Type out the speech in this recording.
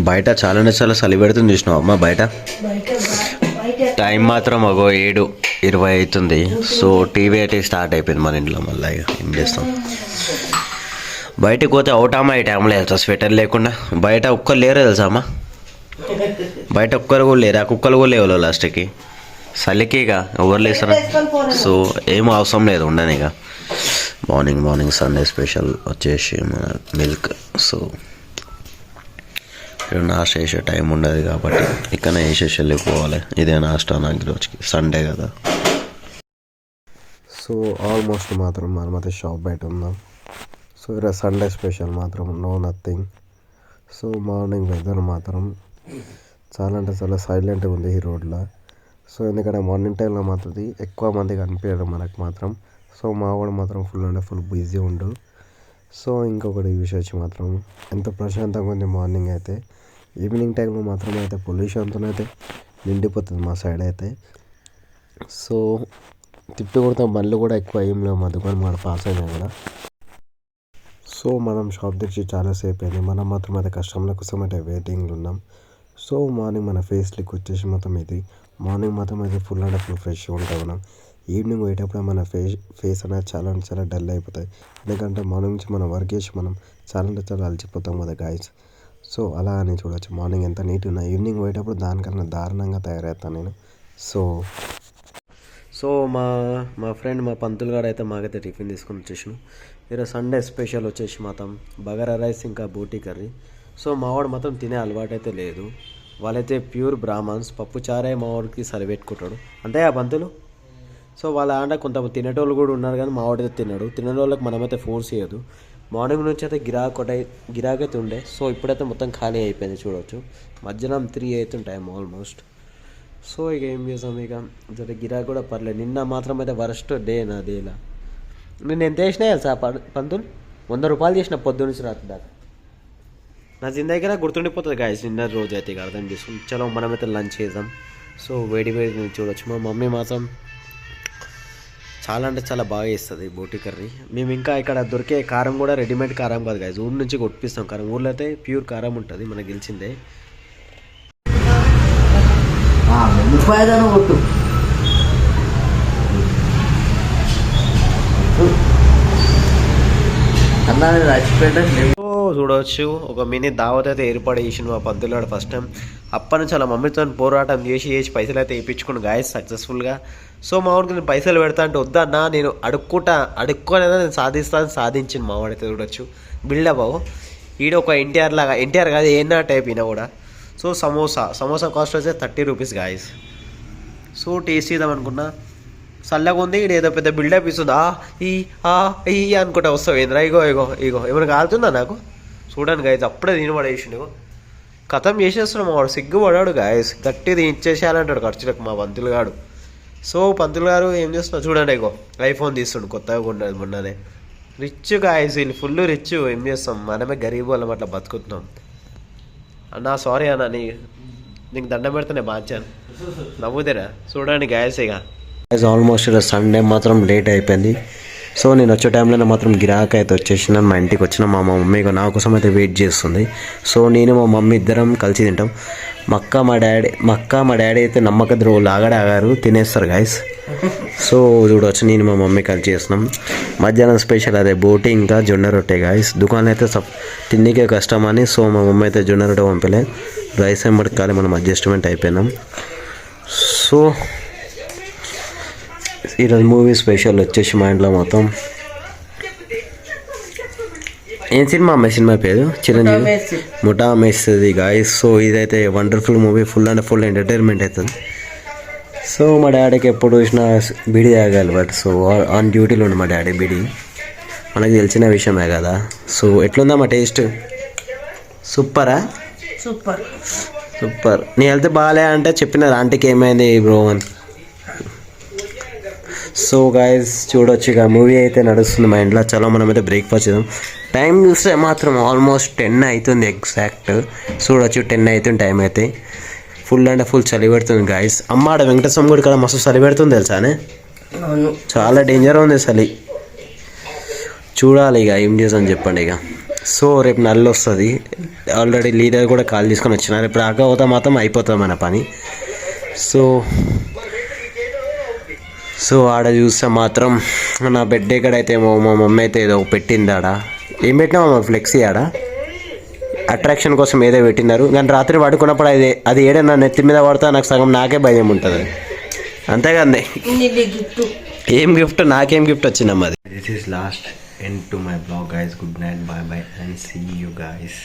బయట చాలా చాలా చలి పెడుతుంది చూసినావు అమ్మ బయట. టైం మాత్రం 7:20 అవుతుంది. సో టీవీ అయితే స్టార్ట్ అయిపోయింది మన ఇంట్లో. మళ్ళీ ఏం చేస్తాం, బయటకు పోతే అవుటామా ఈ టైంలో వెళ్తా స్వెటర్ లేకుండా. బయట ఒక్కరు లేరు తెలుసా అమ్మ, బయట ఒక్కరు కూడా లేరు. ఆ కుక్కలు కూడా లేవు లాస్ట్కి, చలికి ఇక ఎవరు లేస్తారా. సో ఏం అవసరం లేదు ఉండని. ఇక మార్నింగ్ సండే స్పెషల్ వచ్చేసి మన మిల్క్. సో ఇక్కడ నాస్టా చేసే టైం ఉండదు కాబట్టి ఇక్కడనే వేసేసి వెళ్ళిపోవాలి. ఇదే నాస్టా నాకు రోజుకి, సండే కదా. సో ఆల్మోస్ట్ మాత్రం మనమైతే షాప్ బయట ఉందాం. సో ఇక్కడ సండే స్పెషల్ మాత్రం no nothing. So morning weather మాత్రం చాలా అంటే చాలా సైలెంట్గా ఉంది ఈ రోడ్లో. సో ఎందుకంటే మార్నింగ్ టైంలో మాత్రం ఎక్కువ మంది కనిపించదు మనకు మాత్రం. సో మా వాడు మాత్రం ఫుల్ బిజీ ఉండు. సో ఇంకొకటి విషయం వచ్చి మాత్రం ఎంత ప్రశాంతంగా ఉంది మార్నింగ్ అయితే. ఈవినింగ్ టైంలో మాత్రం అయితే పొల్యూషన్తో అయితే నిండిపోతుంది మా సైడ్ అయితే. సో తిప్పి కొడితే బండ్లు కూడా ఎక్కువ ఏం లేవు మా దుకాణం మన పాస్ అయినా కూడా. సో మనం షాప్ తెచ్చి చాలాసేపు అయింది. మనం మాత్రం అయితే కస్టమర్ల కోసం అయితే వెయిటింగ్లో ఉన్నాం. సో మార్నింగ్ మన ఫేస్ లిక్ వచ్చేసి మొత్తం ఇది మార్నింగ్ మాత్రం అయితే ఫుల్ ఫ్రెష్గా ఉంటాం మనం. ఈవినింగ్ పోయేటప్పుడు మన ఫేస్ అనేది చాలా డల్ అయిపోతాయి. ఎందుకంటే మార్నింగ్ నుంచి మనం వర్క్ చేసి మనం చాలా అలసిపోతాం కదా గాయస్. సో అలా అని చూడవచ్చు మార్నింగ్ ఎంత నీట్గా ఉన్నా. ఈవినింగ్ పోయేటప్పుడు దానికన్నా దారుణంగా తయారవుతాను నేను. సో మా ఫ్రెండ్ మా పంతులు గారు అయితే మాకైతే టిఫిన్ తీసుకొని వచ్చేసాను. ఈరోజు సండే స్పెషల్ వచ్చేసి మాత్రం బగారా రైస్ ఇంకా బోటీ కర్రీ. సో మావాడు మాత్రం తినే అలవాటు అయితే లేదు. వాళ్ళైతే ప్యూర్ బ్రాహ్మణ్స్, పప్పు చారే మావాడికి సరిపెట్టుకుంటాడు అంతే ఆ పంతులు. సో వాళ్ళ ఆంట కొంత తినేటోళ్ళు కూడా ఉన్నారు కానీ మావాడైతే తిన్నాడు. తినే వాళ్ళకి మనమైతే ఫోర్స్ చేయదు. మార్నింగ్ నుంచి అయితే గిరాకైతే ఉండే. సో ఇప్పుడైతే మొత్తం ఖాళీ అయిపోయింది చూడవచ్చు. మధ్యాహ్నం 3 అవుతుంది టైం ఆల్మోస్ట్. సో ఇక ఏం చేసాం, ఇక జర గిరాకీ కూడా పర్లేదు. నిన్న మాత్రం అయితే వరస్ట్ డే నా డేలా. నేను ఎంత వేసినా తెలుసా పంతులు, 100 రూపాయలు చేసిన పొద్దు నుంచి రాత్రి దాకా. నా జిందగీ గుర్తుండిపోతుంది గాయస్ నిన్న రోజు అయితే. ఇక అర్థం చేసుకుని చలో మనమైతే లంచ్ చేద్దాం. సో వేడి చూడవచ్చు. మా మమ్మీ మాత్రం చాలా అంటే చాలా బాగా ఇస్తుంది బోటీ కర్రీ. మేము ఇంకా ఇక్కడ దొరికే కారం కూడా రెడీమేడ్ కారం కాదు గాయస్, ఊరి నుంచి కొట్టిస్తాం కారం. ఊర్లో అయితే ప్యూర్ కారం ఉంటుంది, మనకు తెలిసిందే. చూడవచ్చు ఒక మినీ దావత్ అయితే ఏర్పాటు చేసిండు మా పంతులాడు ఫస్ట్ టైం. అప్పటి నుంచి అలా మమ్మీతో పోరాటం చేసి పైసలు అయితే వేయించుకుని గాయస్ సక్సెస్ఫుల్గా. సో మా వాడికి నేను పైసలు పెడతా అంటే వద్దన్నా, నేను అడుక్కోనైనా నేను సాధించింది మా వాడైతే చూడొచ్చు. బిల్డప్ ఈడ ఒక ఎన్టీఆర్ కాదు ఏనా టైప్ ఈయన కూడా. సో సమోసా కాస్ట్ వచ్చే 30 రూపీస్ గాయస్. సో టేస్ట్ చేద్దాం అనుకున్నా, చల్లగా ఉంది. ఈడ ఏదో పెద్ద బిల్డప్ ఇస్తుందా ఈ అనుకుంటా వస్తావు ఏంద్రా. ఇగో ఏమైనా కాలుతుందా నాకు చూడండి గాయస్. అప్పుడే దీని పడేసిండు, కథం చేసేస్తున్నాం. వాడు సిగ్గుపడాడు గాయస్. గట్టిది ఇచ్చేసేయాలంటాడు ఖర్చులకు మా పంతులు గారు. సో పంతులు గారు ఏం చేస్తున్నా చూడండి, ఇగో ఐఫోన్ తీస్తుండు కొత్తగా కొన్నది మొన్ననే. రిచ్ గాయస్, వీళ్ళు ఫుల్ రిచ్. ఏం చేస్తాం, మనమే గరీబ్ వాళ్ళం అట్లా బతుకుతున్నాం. అన్నా సారీ అన్న, నీకు దండం పెడితేనే బాచాను. నవ్వుదేరా చూడండి గాయస్. ఇక ఆల్మోస్ట్ సండే మాత్రం లేట్ అయిపోయింది. సో నేను వచ్చే టైంలో మాత్రం గిరాకీ అయితే వచ్చేసిన మా ఇంటికి వచ్చిన మా మమ్మీ నా కోసం అయితే వెయిట్ చేస్తుంది. సో నేను మా మమ్మీ ఇద్దరం కలిసి తింటాం. మా అక్క మా డాడీ అయితే నమ్మక ద్రోహులు ఆగారు, తినేస్తారు గాయస్. సో చూడవచ్చు నేను మా మమ్మీ కలిసి చేస్తున్నాం. మధ్యాహ్నం స్పెషల్ అదే బోటీ ఇంకా జొన్న రొట్టె గాయస్. దుకాణం అయితే తిండికే కష్టం అని సో మా మమ్మీ అయితే జొన్న రొట్టె పంపలే, రైస్ ఎంబడికాలి మనం అడ్జస్ట్మెంట్ అయిపోయినాం. సో ఈరోజు మూవీ స్పెషల్ వచ్చేసి మా ఇంట్లో మొత్తం ఏం సినిమా పేరు చిరంజీవి ముఠా మేస్తుంది గాయస్. సో ఇదైతే వండర్ఫుల్ మూవీ, ఫుల్ ఎంటర్టైన్మెంట్ అవుతుంది. సో మా డాడీకి ఎప్పుడు చూసినా బీడీ తాగాలి, బట్ సో ఆన్ డ్యూటీలో ఉండి మా డాడీ బీడీ, మనకు తెలిసిన విషయమే కదా. సో ఎట్లుందా మా టేస్ట్? సూపర్. నీ హెల్త్ బాగాలే అంటే చెప్పినారు ఆంటీకి ఏమైంది బ్రో అని. సో గాయస్ చూడొచ్చు, ఇక మూవీ అయితే నడుస్తుంది మా ఇంట్లో. చలో మనమైతే బ్రేక్ఫాస్ట్ చేద్దాం. టైం చూస్తే మాత్రం ఆల్మోస్ట్ 10 అవుతుంది ఎగ్జాక్ట్. చూడొచ్చు 10 అవుతుంది టైం అయితే. ఫుల్ చలి పెడుతుంది గాయస్. అమ్మాడ వెంకటస్వామి గుడి కదా మస్తు చలి పెడుతుంది తెలుసానే, చాలా డేంజర్ ఉంది చలి. చూడాలి ఇక ఏం చేసాం చెప్పండి. ఇక సో రేపు నల్లు వస్తుంది. ఆల్రెడీ లీడర్ కూడా కాల్ తీసుకొని వచ్చిన. రేపు రాకపోతే మాత్రం అయిపోతుంది మన పని. సో ఆడ చూస్తే మాత్రం నా బెడ్ ఎక్కడైతే మా మమ్మీ అయితే ఏదో పెట్టింది ఆడ. ఏం పెట్టినా మా ఫ్లెక్సీ ఆడ అట్రాక్షన్ కోసం ఏదో పెట్టినారు. కానీ రాత్రి పడుకున్నప్పుడు అది ఏడన్నా నెత్తి మీద పడితే నాకు సగం నాకే భయం ఉంటుంది. అంతేకాండి ఏం గిఫ్ట్ నాకేం గిఫ్ట్ వచ్చిందమ్మా అది. This is last end to my blog guys. Good night, bye bye and see you guys.